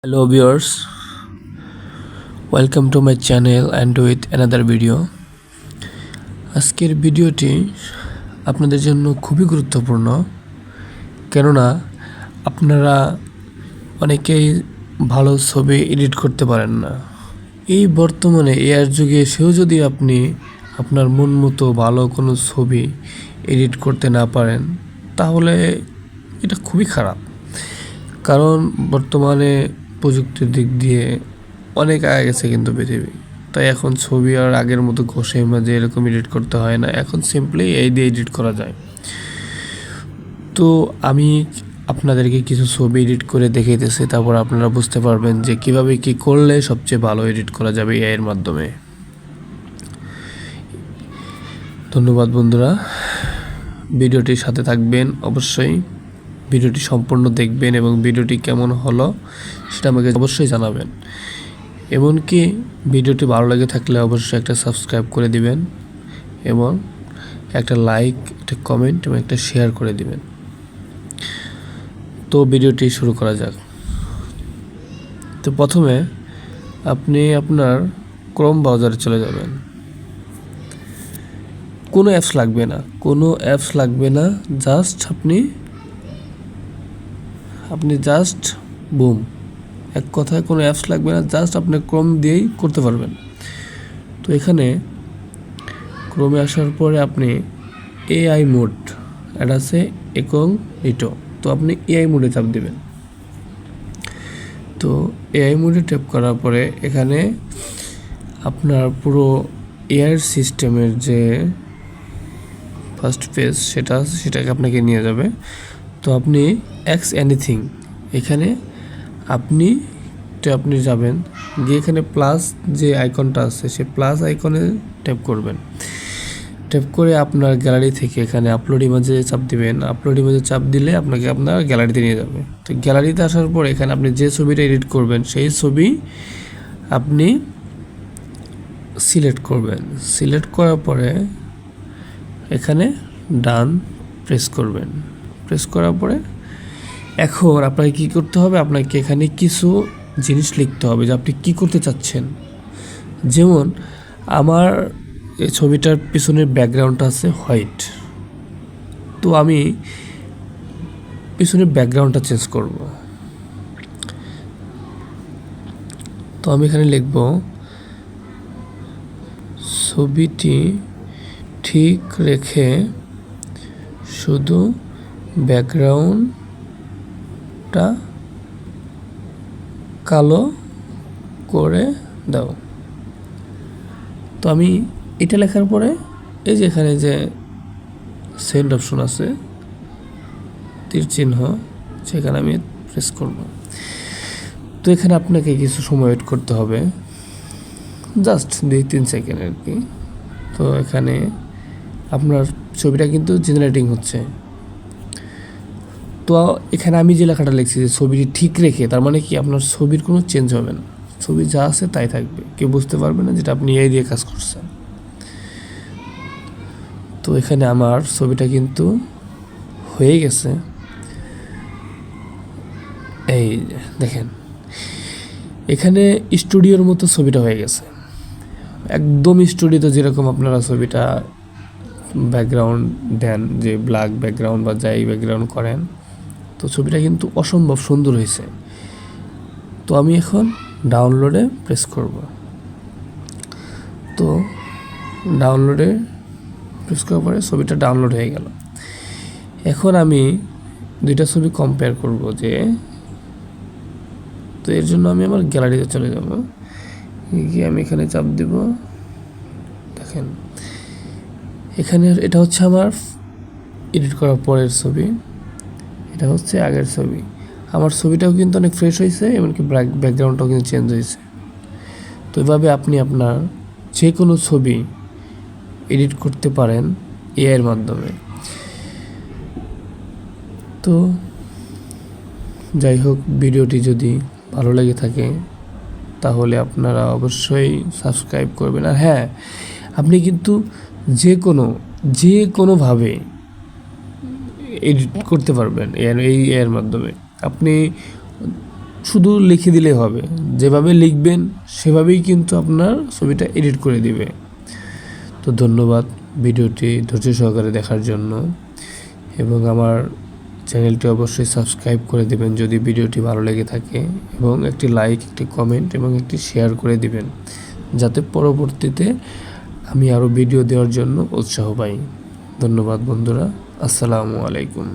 Hello viewers, welcome to my channel and with another video. আজকের ভিডিওটি আপনাদের জন্য খুবই গুরুত্বপূর্ণ, কেননা আপনারা অনেকেই ভালো ছবি এডিট করতে পারেন না। এই বর্তমানে এআই যুগে এসেও যদি আপনি আপনার মন মতো ভালো কোনো ছবি এডিট করতে না পারেন, তাহলে এটা খুবই খারাপ। কারণ বর্তমানে প্রযুক্তির দিক দিয়ে অনেক আগে গেছে কিন্তু পৃথিবী, তাই এখন ছবি আর আগের মতো ঘষে মাঝে এরকম এডিট করতে হয় না, এখন সিম্পলি এই দিয়ে এডিট করা যায়। তো আমি আপনাদেরকে কিছু ছবি এডিট করে দেখাইতেছি, তারপর আপনারা বুঝতে পারবেন যে কিভাবে কি করলে সবচেয়ে ভালো এডিট করা যাবে এআই এর মাধ্যমে। ধন্যবাদ বন্ধুরা, ভিডিওটির সাথে থাকবেন অবশ্যই। ভিডিওটি সম্পূর্ণ দেখবেন এবং ভিডিওটি কেমন হলো সেটা আমাকে অবশ্যই জানাবেন। এমনকি ভিডিওটি ভালো লেগে থাকলে অবশ্যই একটা সাবস্ক্রাইব করে দিবেন এবং একটা লাইক, একটা কমেন্ট এবং একটা শেয়ার করে দিবেন। তো ভিডিওটি শুরু করা যাক। তো প্রথমে আপনি আপনার ক্রোম ব্রাউজারে চলে যাবেন। কোনো অ্যাপস লাগবে না, জাস্ট আপনি জাস্ট বুম, এক কথায় কোনো অ্যাপস লাগবে না, জাস্ট আপনি ক্রোম দিয়েই করতে পারবেন। তো এখানে ক্রোমে আসার পরে আপনি এআই মোড এটা আছে ইনকগনিটো, তো আপনি এআই মোডে চাপ দেবেন। তো এআই মোডে ট্যাপ করার পরে এখানে আপনার পুরো এআই সিস্টেমের যে ফার্স্ট পেজ সেটাকে আপনাকে নিয়ে যাবে। তো আপনি এক্স এনিথিং এখানে আপনি যাবেন, গিয়ে এখানে প্লাস যে আইকনটা আছে সেই প্লাস আইকনে ট্যাপ করবেন। ট্যাপ করে আপনার গ্যালারি থেকে এখানে আপলোড ইমেজে চাপ দিবেন। আপলোড ইমেজে চাপ দিলে আপনাকে আপনার গ্যালারিতে নিয়ে যাবে। তো গ্যালারিতে আসার পর এখানে আপনি যে ছবিটা এডিট করবেন সেই ছবি আপনি সিলেক্ট করবেন। সিলেক্ট করার পরে এখানে ডান প্রেস করবেন। প্রেস করার পরে এখন আপনাকে কী করতে হবে, আপনাকে এখানে কিছু জিনিস লিখতে হবে যে আপনি কী করতে চাচ্ছেন। যেমন আমার এই ছবিটার পিছনের ব্যাকগ্রাউন্ডটা আছে হোয়াইট, তো আমি পিছনের ব্যাকগ্রাউন্ডটা চেঞ্জ করব। তো আমি এখানে লিখব ছবিটি ঠিক রেখে শুধু ব্যাকগ্রাউন্ডটা কালো করে দাও। তো আমি এটা লেখার পরে এই যে এখানে যে সেন্ড অপশন আছে তীর চিহ্ন, সেখানে আমি প্রেস করব। তো এখানে আপনাকে কিছু সময় ওয়েট করতে হবে, জাস্ট 2-3 সেকেন্ড আর কি। তো এখানে আপনার ছবিটা কিন্তু জেনারেটিং হচ্ছে। তো এখানে আমি যে লেখাটা লিখছি যে ছবিটি ঠিক রেখে, তার মানে কি আপনার ছবির কোনো চেঞ্জ হবে না, ছবি যা আছে তাই থাকবে, কেউ বুঝতে পারবে না যেটা আপনি এই দিয়ে কাজ করছেন। তো এখানে আমার ছবিটা কিন্তু হয়ে গেছে, এই দেখেন এখানে স্টুডিওর মতো ছবিটা হয়ে গেছে, একদম স্টুডিওতে যেরকম আপনারা ছবিটা ব্যাকগ্রাউন্ড দেন, যে ব্ল্যাক ব্যাকগ্রাউন্ড বা যাই ব্যাকগ্রাউন্ড করেন, তো ছবিটা কিন্তু অসম্ভব সুন্দর হয়েছে। তো আমি এখন ডাউনলোডে প্রেস করব। তো ডাউনলোডে প্রেস করার পরে ছবিটা ডাউনলোড হয়ে গেল। এখন আমি দুইটা ছবি কম্পেয়ার করব যে, তো এর জন্য আমি আমার গ্যালারিতে চলে যাব, গিয়ে আমি এখানে চাপ দিব। দেখেন এখানে এটা হচ্ছে আমার এডিট করার পরের ছবি, এটা হচ্ছে আগের ছবি। আমার ছবিটাও কিন্তু অনেক ফ্রেশ হয়েছে, এমনকি ব্যাকগ্রাউন্ডটাও কিন্তু চেঞ্জ হয়েছে। তো এভাবে আপনি আপনার যে কোনো ছবি এডিট করতে পারেন এআইয়ের মাধ্যমে। তো যাই হোক, ভিডিওটি যদি ভালো লেগে থাকে তাহলে আপনারা অবশ্যই সাবস্ক্রাইব করবেন। আর হ্যাঁ, আপনি কিন্তু যে কোনোভাবে এডিট করতে পারবেন এই এর মাধ্যমে। আপনি শুধু লিখে দিলে হবে, যেভাবে লিখবেন সেভাবেই কিন্তু আপনার ছবিটা এডিট করে দিবে। তো ধন্যবাদ ভিডিওটি ধৈর্য সহকারে দেখার জন্য, এবং আমার চ্যানেলটি অবশ্যই সাবস্ক্রাইব করে দেবেন যদি ভিডিওটি ভালো লেগে থাকে, এবং একটি লাইক, একটি কমেন্ট এবং একটি শেয়ার করে দিবেন, যাতে পরবর্তীতে আমি আরও ভিডিও দেওয়ার জন্য উৎসাহ পাই। ধন্যবাদ বন্ধুরা, আসসালামু আলাইকুম।